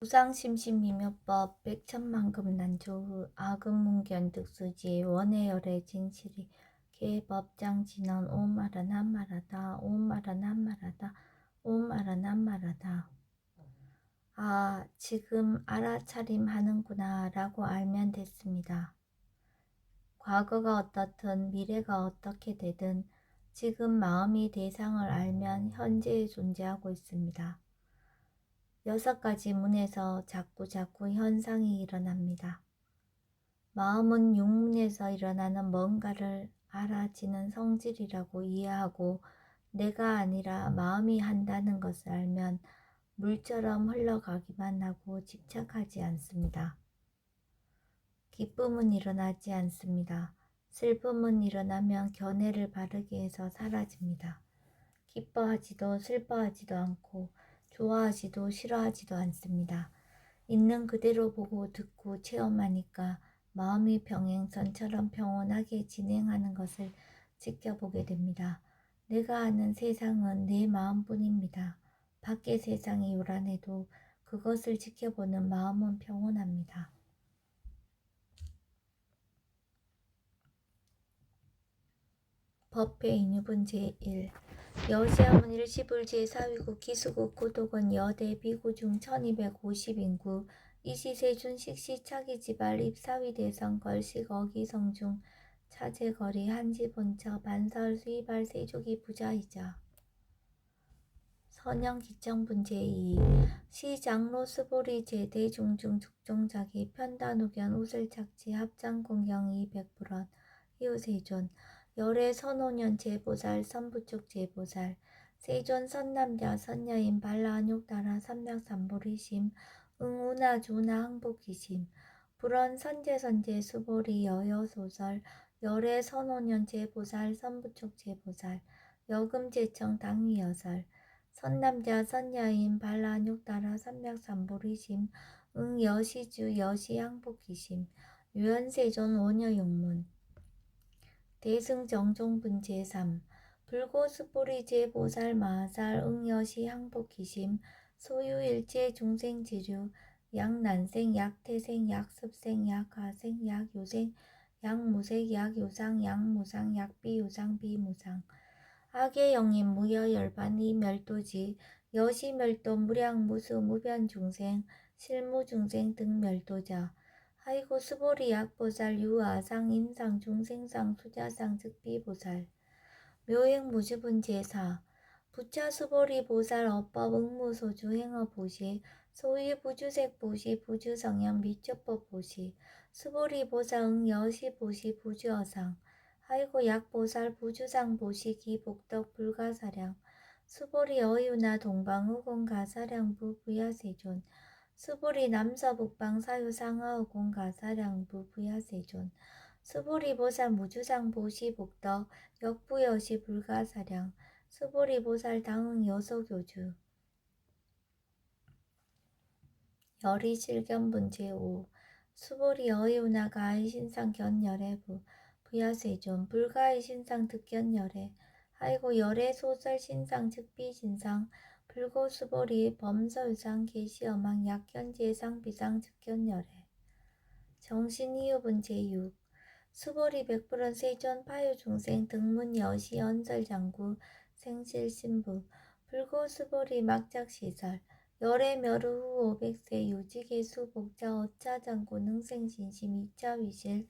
우상심심이묘법 백천만금 난조후 아금문견득수지 원해열의 진실이 개법장진언 오말은 한말하다 오말은 한말하다 오말은 한말하다. 아, 지금 알아차림 하는구나 라고 알면 됐습니다. 과거가 어떻든 미래가 어떻게 되든 지금 마음이 대상을 알면 현재에 존재하고 있습니다. 6가지 문에서 자꾸 현상이 일어납니다. 마음은 육문에서 일어나는 뭔가를 알아지는 성질이라고 이해하고 내가 아니라 마음이 한다는 것을 알면 물처럼 흘러가기만 하고 집착하지 않습니다. 기쁨은 일어나지 않습니다. 슬픔은 일어나면 견해를 바르게 해서 사라집니다. 기뻐하지도 슬퍼하지도 않고 좋아하지도 싫어하지도 않습니다. 있는 그대로 보고 듣고 체험하니까 마음이 병행선처럼 평온하게 진행하는 것을 지켜보게 됩니다. 내가 아는 세상은 내 마음뿐입니다. 밖의 세상이 요란해도 그것을 지켜보는 마음은 평온합니다. 법회 인유분 제1 여시함은 일시불 제4위국 기수국 고독은 여대 비구중 1250인구 이시세준 식시차기지발 입사위대성 걸식 어기성중 차제거리 한지본처 반설 수이발 세족이 부자이자 선영기청분 제2 시장로 스보리 제대중중 죽종자기 편단후견 우슬착지 합장공경이 100불원 이웃세존 열애 선오년 제보살 선부축 제보살 세존 선남자 선녀인 발라안욕 따라 삼략삼보리심 응우나 조나 항복기심 불원 선제선제 수보리 여여소설 열애 선오년 제보살 선부축 제보살 여금제청 당위여설 선남자 선녀인 발라안욕 따라 삼략삼보리심 응여시주 여시항복기심 유연세존 원여용문 대승정종분 제3 불고스보리 제보살 마하살 응여시 항복기심 소유일체 중생지류 약난생 약태생 약습생 약하생 약요생 약무색 약요상 약무상 약비요상 비무상 악의 영인 무여열반이 멸도지 여시멸도 무량무수 무변중생 실무중생 등 멸도자 하이고 수보리 약보살 유아상 인상 중생상 수자상 즉비보살 묘행무주분 제4 부차 수보리 보살 어법 응무소주 행어보시 소위 부주색 보시 부주성형 미처법 보시 수보리 보살 응여시 보시 부주어상 하이고 약보살 부주상 보시 기복덕 불가사량 수보리 어유나 동방후공 가사량부 부야세존 수보리 남서북방 사유상하우공 가사량부 부야세존 수보리 보살 무주상 보시 복덕 역부여시 불가사량 수보리 보살 당응 여소교주 열이 실견분 제5 수보리 어이우나가 아이신상 견열애부 부야세존 불가의 신상 득견열애 하이고 열애 소설 신상 즉비신상 불고수보리 범서유상 계시어망 약견제상 비상 즉견열애 정신이유분 제6 수보리 백불원 세존 파유중생 등문 여시 언설장구 생실신부 불고수보리 막작시설 열애 멸후 후 500세 유지계수 복자 어차장구 능생신심 2차위실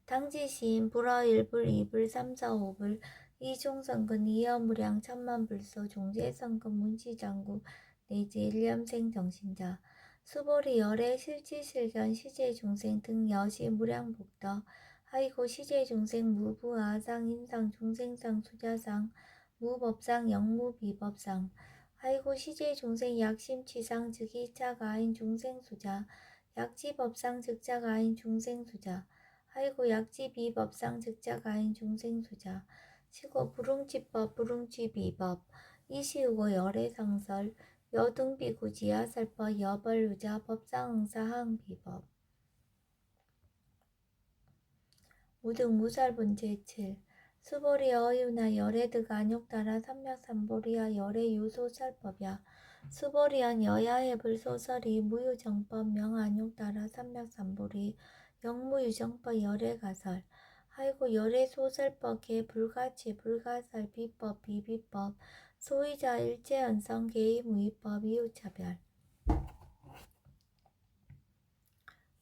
당지시인 불어일불 이불 345불 이종성근 이여무량 천만불소 종제성근 문시장구 내지 일념생 정신자 수보리 열애 실지실견 시제중생 등 여시 무량복덕 하이고 시제중생 무부아상 인상 중생상 수자상 무법상 영무비법상 하이고 시제중생 약심치상 즉 2차 가인 중생수자 약지법상 즉자 가인 중생수자 하이고 약지비법상 즉자 가인 중생수자 시고 불응치법 불응치비법 이시우고 열애상설 여등비구지하설법 여벌유자 법상응사항비법 우등무살분 제7 수보리 어유나 열애드가 안욕따라 삼략삼보리야 열애 유소설법야 수보리언 여야의 불소설이 무유정법 명안욕 따라 삼맥삼보리 영무유정법 열애가설 하이고 열애소설법 개 불가치 불가설 비법 비비법 소위자 일제연성 개의무위법 이유차별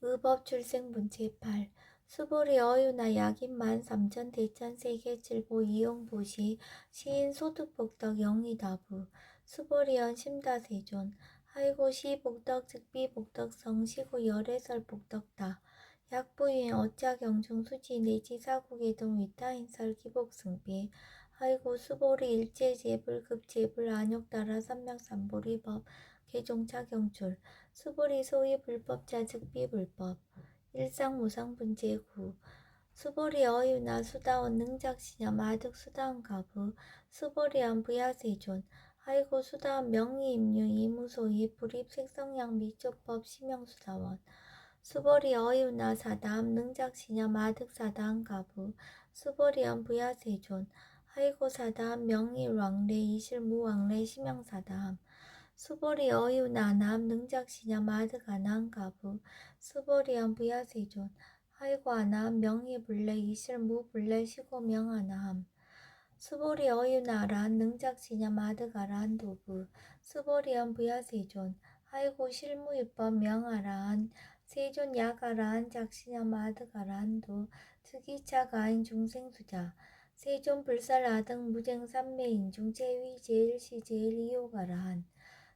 의법 출생문제 8 수보리 어유나 약인만 삼천 대천 세계칠보 이용보시 시인 소득복덕 영의다부 수보리언 심다세존 하이고 시복덕 즉비복덕성 시고 열애설 복덕다 약부인 어짜경중 수지 내지 사국의 동 위타인설 기복승비 하이고 수보리 일제제불급제불 안욕따라 삼맥삼보리법 개종차경출 수보리 소위 불법자 즉비불법 일상무상분제 9 수보리 어유나 수다원 능작시냐 마득 수다원 가부 수보리안 부야세존 하이고 수다원 명의임류 이무소이 불입색성양 미조법 심형수다원 수보리 어유나 사다함 능작시냐 마득 사다함 가부 수보리안 부야세존 하이고 사다함 명의왕래 이실무왕래 심형사다함 수보리 어유나 남 능작시냐 마득 아나함 가부 수보리안 부야세존 하이고 아나함 명의불래 이실무불래 시고명 아나함 수보리 어유나 란 능작시냐 마득 아라한 도부 수보리안 부야세존 하이고 실무입법 명아라한 세존 약아라한 작시냐 마득 아라한도 특이차가인 중생수자 세존 불살아등 무쟁삼매인중 제위 제일시 제일이요가라한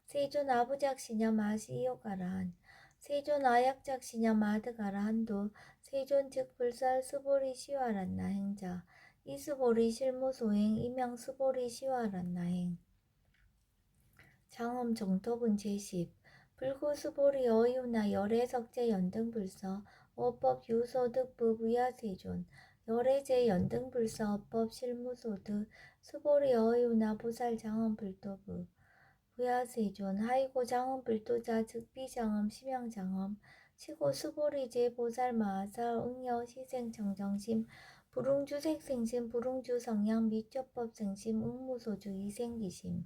세존 아부작시냐 마시이요가라한 세존 아약작시냐 마득아라한도 세존 즉 불살 수보리 시와란나 행자 이수보리 실무소행 임양 수보리 시와란나 행 장엄 정토분 제10 불구수보리 어유나 열애석제 연등불서 어법 유소득부 부야세존 열애제 연등불서 어법 실무소득 수보리 어유나 보살 장엄불도부 부야세존 하이고 장엄불도자 즉비장엄 심양장엄 시고 수보리제 보살 마하살 응여 시생정정심 불웅주색생심 불웅주성양 미조법생심 응무소주 이생기심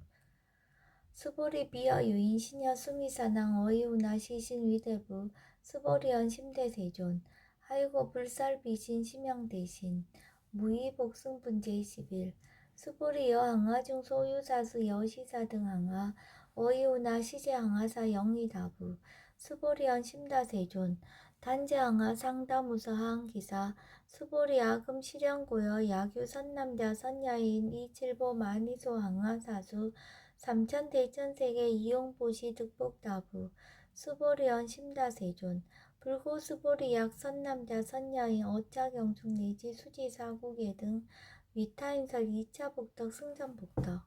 수보리 비어 유인 신여 수미사낭 어이우나 시신 위대부 수보리언 심대세존 하이고 불살 비신 심영대신 무의 복승분 제11 수보리 여항하 중 소유사수 여시사 등 항하 어이우나 시제 항하사 영의다부 수보리언 심다세존 단제항하 상다무서 하항기사 수보리 아금 실현고여 야규 선남자 선야인 이칠보 마니소 항하사수 삼천 대천세계 이용보시 득복다부 수보리언 심다세존 불고수보리약 선남자 선야인 어짜경중 내지 수지사국예 등 위타인설 2차 복덕 승전복덕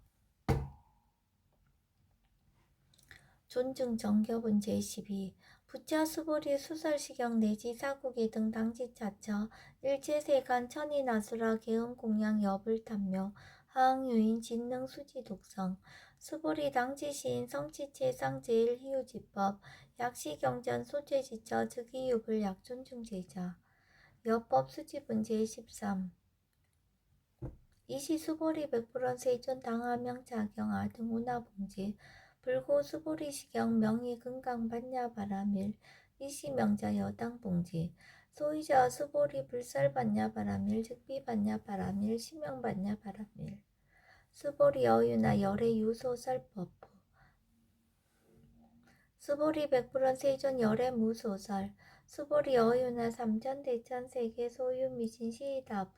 존중 정교분 제12 부차 수보리 수설시경 내지 사국예 등 당지차처 일체세간 천인아수라 계음공양 여불탐묘 하항유인 진능 수지독성 수보리 당지시인 성치체 쌍제일희유지법 약시경전 소체지처 즉이유불 약존중제자 여법 수지분 제13 이시 수보리 백불원 세존 당하명자경 아등 운하봉지 불고 수보리시경 명의 금강 반야바라밀 이시 명자 여당봉지 소이자 수보리 불살 반야바라밀 즉비 반야바라밀 시명 반야바라밀 수보리 어유나 열애 유소설법부 수보리 백불원 세존 열애 무소설 수보리 어유나 삼천 대천 세계 소유 미진 시이다부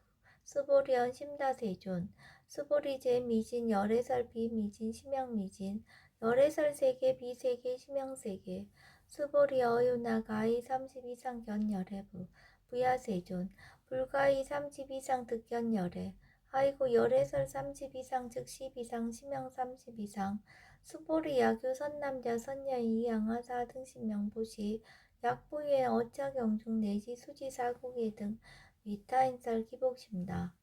수보리언 심다세존 수보리제 미진 열애설 비미진 심양미진 열애설 세계 비세계 심양세계 수보리 어유나 가히 30 이상 견열애부 부야세존 불가히 30 이상 득견열애 하이고 열애설 30 이상 즉 10 이상 심양 30 이상 수보리 야규 선남자 선녀이 양하 4등 신명보시 약부의 어짜경중 내지 수지사국예 등 위타인설 기복심다.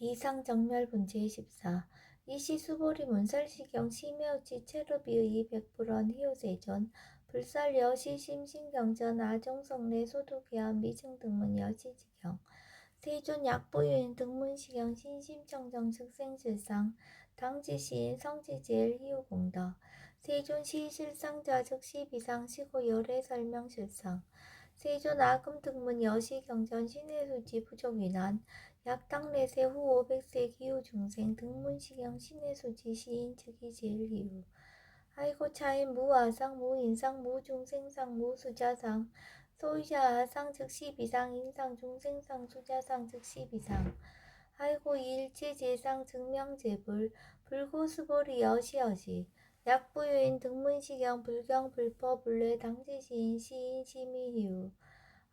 이상정멸분 제14 이시 수보리 문설시경 심여우치 체루비의 백불원 희요세존 불살 여시 심신경전 아종성내 소두계한 미증등문 여시지경 세존 약부유인 등문식영 신심청정 즉생실상 당지시인 성지제일 희우공덕 세존 시실상자 즉시비상 시고 열애 설명실상 세존 아금 등문 여시경전 신해수지 부족위난 약당내세 후 500세 기후중생 등문식영 신해수지 시인 즉이 제일 희우 아이고 차인 무아상 무인상 무중생상 무수자상 소이자 아상 즉시 비상 인상 중생상 수자상 즉시 비상 아이고 일체 제상 증명제불 불고수보리 여시여시 약부유인 등문시경 불경 불퍼 불례 당지시인 시인 시미희우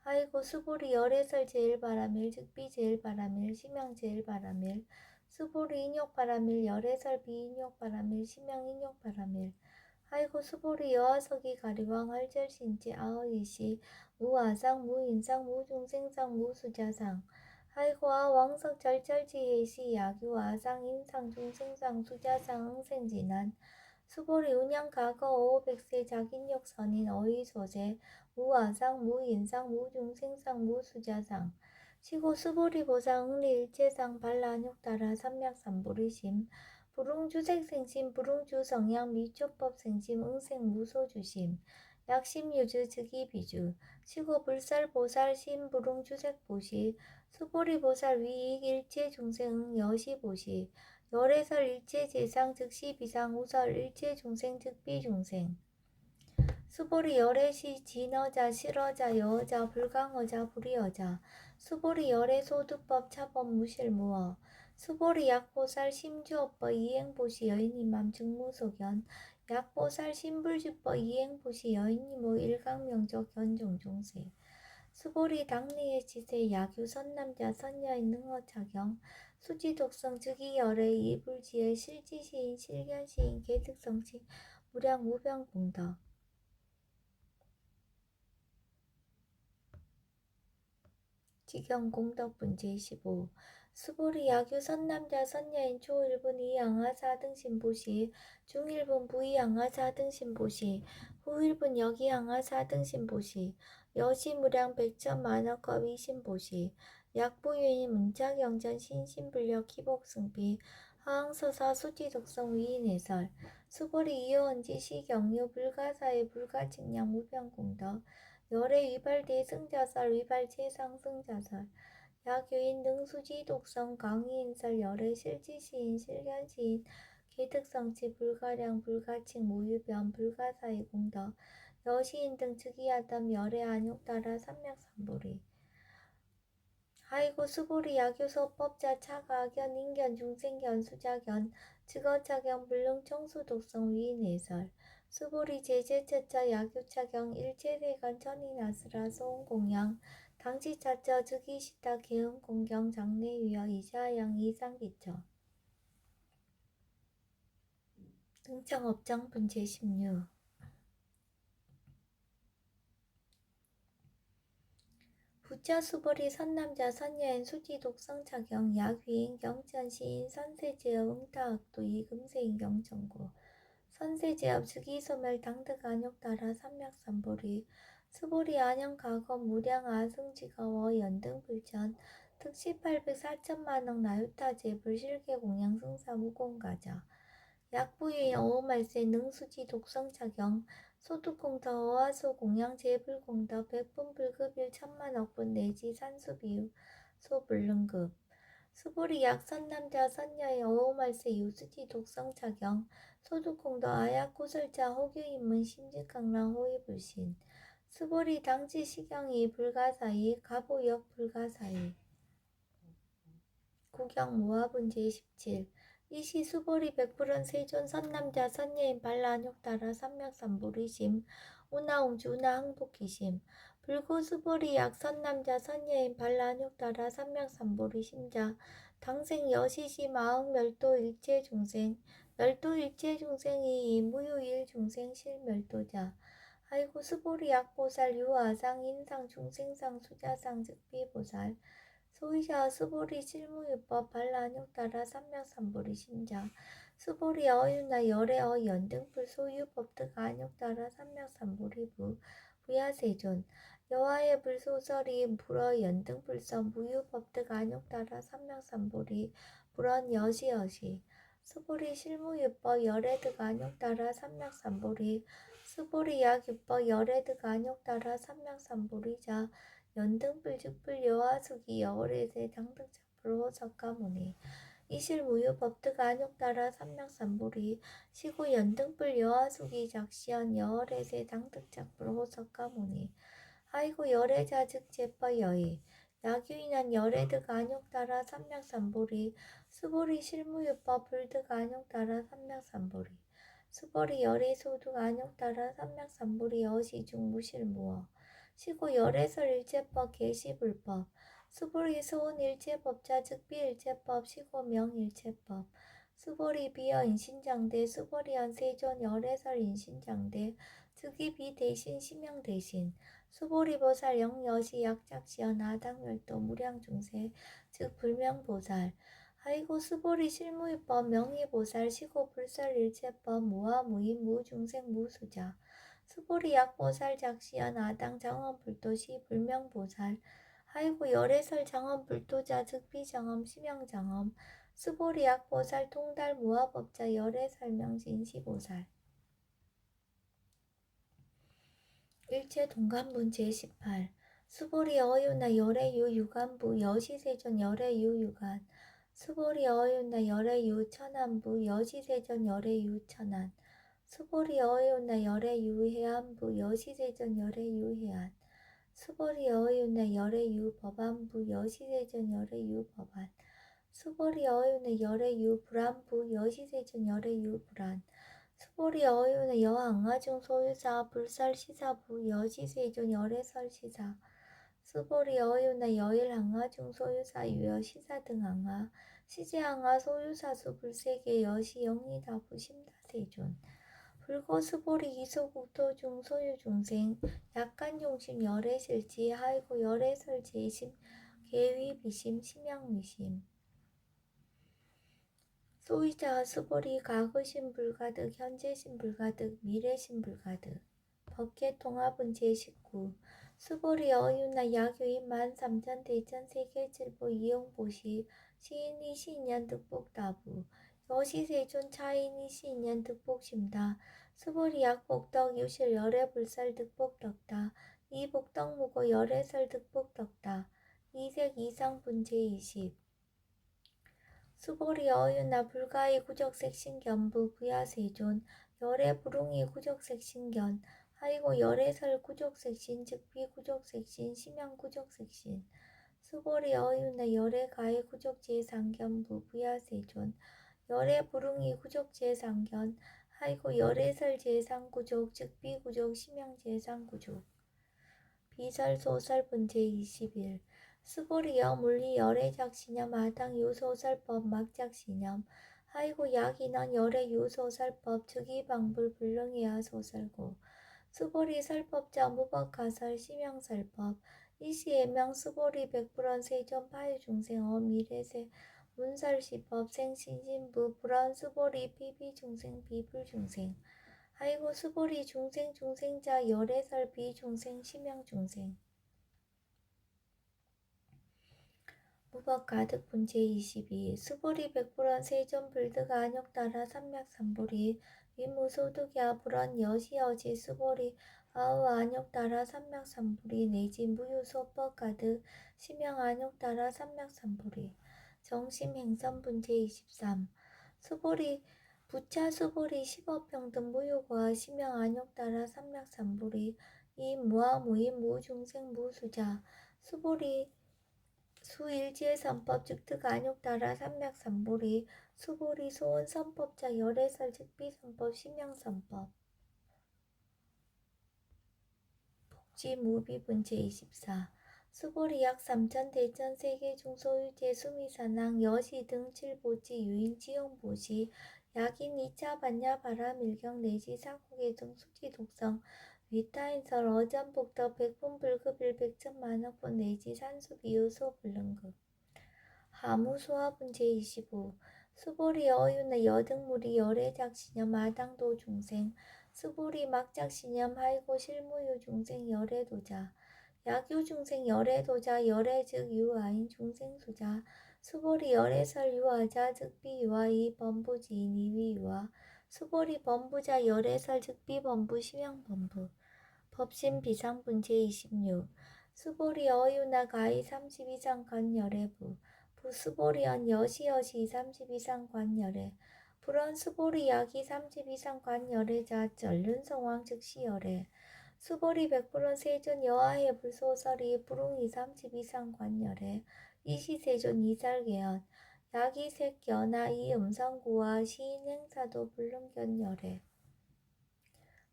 아이고 수보리 열애설 제일바라밀 즉비 제일바라밀 심양 제일바라밀 수보리 인욕바라밀 열애설 비인욕바라밀 심양 인욕바라밀 아이고 수보리 여하석이 가리왕 할절신지 아어이시 무아상 무인상 무중생상 무수자상 아이고 아왕석 절절지혜시 야규 아상 인상 중생상 수자상 응생진한 수보리 운양가거 500세 자긴욕 선인 어이소재 무아상 무인상 무중생상 무수자상 시고 수보리 보상 응리일체상 반란욕따라 삼약삼보리심 불웅주색생심 불웅주성양 미초법생심 응생무소주심 약심유주 즉이비주 시고 불살보살 심불웅주색보시 수보리보살 위익 일체중생 여시보시 열애설 일체재상 즉시비상 우설 일체중생 즉비중생 수보리 열애시 진어자 실어자 여어자 불강어자 불이어자 수보리 열애소두법 차법 무실무어 수보리 약보살 심주업법 이행보시 여인이맘 증무소견 약보살 심불주법 이행보시 여인이모 일강명적 견종종세 수보리 당리의 지세 야규 선남자 선여인 능어차경 수지독성 즉이열애 이불지의 실지시인 실견시인 개특성시 무량무병공덕 지경공덕분 제15 수보리 야규 선남자 선여인 초1분 이양하 4등 신보시 중1분 부이양하 4등 신보시 후1분 여기양하 4등 신보시 여시무량 백천만억겁 이신보시 약부유인 문자경전 신신불력 기복승비 하항서사 수지독성 위인해설 수보리 이효원지 시경유 불가사의 불가측량 무병공덕 열애 위발대 승자설 위발체 상승자설 약유인 능수지 독성 강의인설 열애 실지시인 실견시인 개특성치 불가량 불가칭 무유변 불가사의 공덕 여시인 등 즉이하담 열애 안욕따라 삼약삼보리 아이고 수보리 야교소법자 차가견 인견 중생견 수자견 즉어차경 불능청수 독성 위인해설 수보리 제제처처 야교차경 일체대간 천인아스라 소음공양 당시차처 즉이시타 개음공경 장래유여 이자양 이상기처 등청업장분 제16 부처수보리 선남자 선여인 수지독성차경 약위인 경천시인 선세제업 응타학도 이금세인 경천고 선세제업 즉이소멸 당득안욕따라 삼약삼보리 수보리 안영가검 무량 아승지가워 연등불천 특시 800 4천만억 나유타제 불실계공양 승사 무공가자 약부유인 어우말세 능수지 독성차경 소득공덕 어화소 공양 재불공덕 백분불급일 천만억분 내지 산수비유 소불능급 수보리 약선남자 선녀의 어우말세 유수지 독성차경 소득공덕 아약고설자 호규인문 심직강랑 호위불신 수보리 당지 시경이 불가사이 가보역 불가사이 구경모화분 제17 이시 수보리 백불은 세존 선남자 선예인 반란욕따라 삼약삼보리심 우나옹주 우나항복기심 불고수보리 약선남자 선예인 반란욕따라 삼약삼보리심자 당생 여시심 아흥멸도 일체중생 멸도 일체중생이 무유일중생 실멸도자 아이고 수보리 약보살 유아상 인상 중생상 수자상 즉비보살 소이샤 수보리 실무유법 반란욕따라 삼약삼보리 심자 수보리 어유나 열애 어연등불 소유법득 안욕따라 삼약삼보리부 부야세존 여와의 불소설이 불어 연등불서 무유법득 안욕따라 삼명삼보리 불언 여시여시 수보리 실무유법 열애득 안욕따라 삼명삼보리 수보리 약유법 열애득 안욕따라 삼명삼보리자 연등불직불 여와수기 여월에세 당득작불호 석가모니 이실무유 법득 안욕따라 삼명삼보리 시구 연등불 여하수기 작시연 여월에세 당득작불호 석가모니 아이고 열애자즉 제퍼 여의 야규인한 열애득 안욕따라 삼명삼보리 수보리 실무유법 불득 안욕따라 삼명삼보리 수보리 열애소득 안욕따라 삼명삼보리 여시중 무실무어 시고 열애설 일제법 개시불법 수보리 소은 일체법자 즉비 일체법 시고명 일체법 수보리 비어 인신장대 수보리연 세존 열애설 인신장대 즉이 비 대신 시명 대신 수보리 보살 영여시 약작시연 아당멸도 무량중세 즉 불명보살 아이고 수보리 실무유법 명의보살 시고 불설 일체법 무아무인 무중생 무수자 수보리 약보살 작시연 아당 장엄불도시 불명보살 아이고 열애설 장엄 불도자 즉비장엄 심영장엄 수보리 약보살 통달 무아법자 열애설명 진시보살 일체 동간분 제18 수보리 어유나 열애유 유간부 여시세존 열애유 유간 수보리 어유나 열애유 천안부 여시세존 열애유 천안 수보리 어유나 열애유 해안부 여시세존 열애유 해안 수보리 어유나 열애유 법안부 여시세존 열애유 법안 수보리 어유나 열애유 불안부 여시세존 열애유 불안 수보리 어유나 여항아중 소유사 불설시사부 여시세존 열애설시사 수보리 어유나 여일항아중 소유사 유여시사 등항아 시제항아 소유사수 불세계 여시 영리다부 심다세존 불고수보리 이소국토중 소유중생 약간용심 열애실지 하이고 열애설제심 계위비심 심양위심 소유자 수보리 과거심 불가득 현재심 불가득 미래심 불가득 법계통합은 제19 수보리 어유나 야교인 만삼천 대천 세계칠보 이용보시 시인이 시인년 득복다부 여시세존 차인이 시인년 득복심다 수보리 약복덕 유실 열애불설 득복덕다 이복덕무고 열애설 득복덕다 이색 이상분 제20 수보리 어유나 불가의 구적색신견부 부야세존 열애불웅이 구적색신견 하이고 열애설 구적색신 즉비 구적색신 심양 구적색신 수보리 어유나 열애가의 구적제상견부 부야세존 열애불웅이 구적제상견 하이고 열애설 제상구족 즉비 구족 심양 제상구족 비설 소설 분제 21 수보리여 물리 열애작시념 아당 유소설법 막작시념 하이고 약인원 열애 유소설법 즉이방불 불능이야 소설고 수보리 설법자 무법가설 심양설법 이시예명 수보리 백불원 세존 파유중생 어미래세 문설시법 생신신부 불원 수보리 비비중생 비불중생 아이고 수보리 중생중생자 열애설 비중생 심양중생 무법가득 분제 22 수보리 백불원 세존 불득 안욕따라 삼맥삼보리 위무소득야 불원 여시여지 수보리 아우 안욕따라 삼맥삼보리 내지 무유소법가득 심양 안욕따라 삼맥삼보리 정심행선 분제 23 수보리 부차 수보리 10업평등 무효과 심양 안욕따라 삼맥삼보리 이 무아무인 무중생 무수자 수보리 수일지의 선법 즉득 안욕따라 삼맥삼보리 수보리 소은 선법자 열애설 즉비선법 심양선법 복지무비분 제24 수보리 약 삼천 대천 세계중 소유제 수미산항 여시 등 칠보지 유인 지용보시 약인 2차 반야 바람일경 내지 사국의 등 수지 독성 위타인설 어전복덕 백분불급일 백천만억분 내지 산수비유 소불능급 하무수화분 제25 수보리 어유나 여등무리 열애작시녀 마당도 중생 수보리 막작신염 하이고 실무유 중생 열애도자 약유 중생 열애도자 열애 즉 유아인 중생수자 수보리 열애설 유아자 즉 비유아 이 범부지인 이위유아 수보리 범부자 열애설 즉 비범부 심양범부 법신 비상분 제26 수보리 어유나 가이 30 이상 관열애부 부수보리언 여시여시 30 이상 관열애 불언 수보리 약이 30 이상 관열애자 전륜성왕 즉시열애 수보리 백불언 세존 여하해 불소설이 불웅이 30 이상 관열애 이시세존 이살개연 약이 색견아 이 음성구와 시인 행사도 불능견열애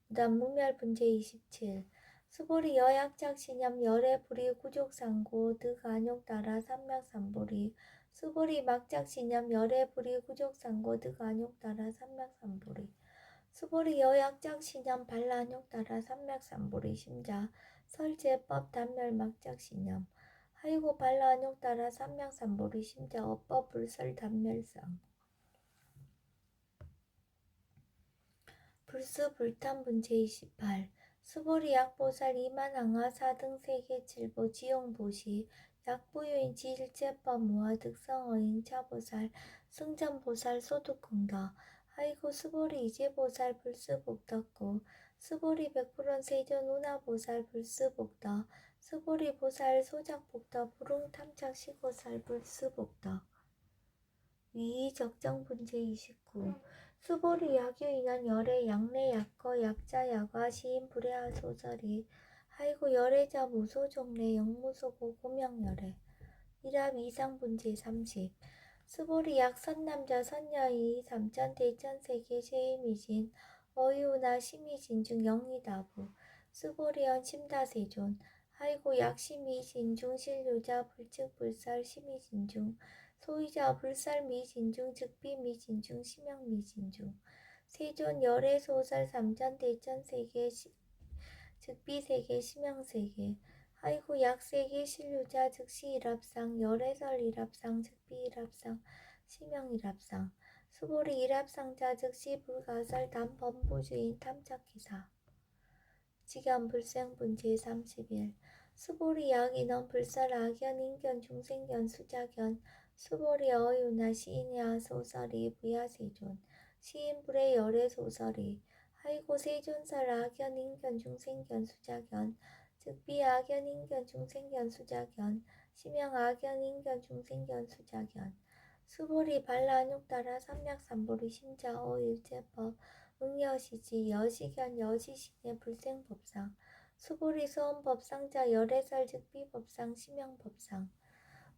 무단 무멸분제 27 수보리 여약작 신염 열애 불이 구족상고 득안욕 따라 삼맥삼보리 수보리 막작 신염 열애 불이 구족상고 득안욕 따라 삼맥삼보리 수보리 여약작 신염 발란욕 따라 삼맥삼보리 심자 설제법 단멸 막작 신염 하이고 발란욕 따라 삼맥삼보리 심자 어법 불설 단멸상 불수 불탄 분제 28 수보리 약보살 이만항하 4등 세계 7보 지용보시 약부유인 지일제법 무화 득성어인 차보살 승전보살 소득공더 하이고 수보리 이제보살 불수복덕고 수보리 백불원 세존 운하보살 불수복덕 수보리 보살 소작복덕 불웅탐착 시고살 불수복덕 위의 적정분제 29 수보리 약유인한 열애 약내 약거 약자 약화 시인 불애하 소설이 하이고 열애자 무소종래 영무소고 고명열애 일합 이상분제 30 수보리 약 선남자 선여이 삼천 대천세계 제이미진 어유나 심이진 중 영리다부 수보리언 심다세존 하이고 약 심이진 중 신류자 불측 불살 심이진 중 소유자 불살 미진중 즉비 미진중 심양 미진중 세존 열애 소설 삼천 대천 세계 즉비 세계 심양 세계 하이고 약 세계 신류자 즉시 일합상 열애설 일합상 즉비 일합상 심양 일합상 수보리 일합상자 즉시 불가설 단범부주인 탐착기사 직연 불생분 제31 수보리 약인원 불설 악연 인견 중생견 수자견 수보리 어유나 시인야 소설이 부야세존 시인불의 열애 소설이 하이고 세존설 악연 인견 중생견 수자견 즉비 악연 인견 중생견 수자견 심양 악연 인견 중생견 수자견 수보리 발라안욕 따라 삼맥삼보리 심자 어일제법 응여시지 여시견 여시신의 불생법상 수보리 소원법상자 열애설 즉비법상 심양법상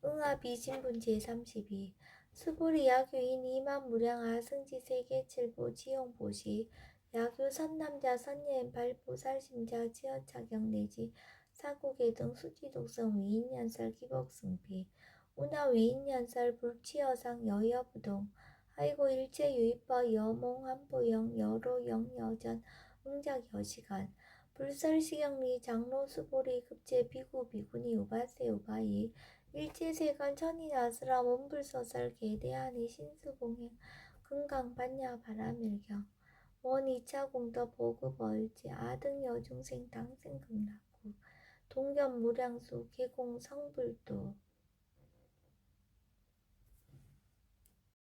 응아비신분 제32 수보리 약유인 이만무량 아승지 세계 7보 지용보시 약유 선남자 선예인 발보살심자 지어차경 내지 사국의 등 수지독성 위인연설 기복승비 운하 위인연설 불치여상 여여부동 하이고 일체유입법 여몽 한보영 여로 영여전 응작여시간 불설시경리 장로수보리 급제 비구 비구니 우바세 우바이 일체세간 천인아스라 원불소설 개대하니 신수공행 금강반야 바라밀경 원 2차 공더 보급얼지 아등 여중생 당생극락구 동견무량수 개공 성불도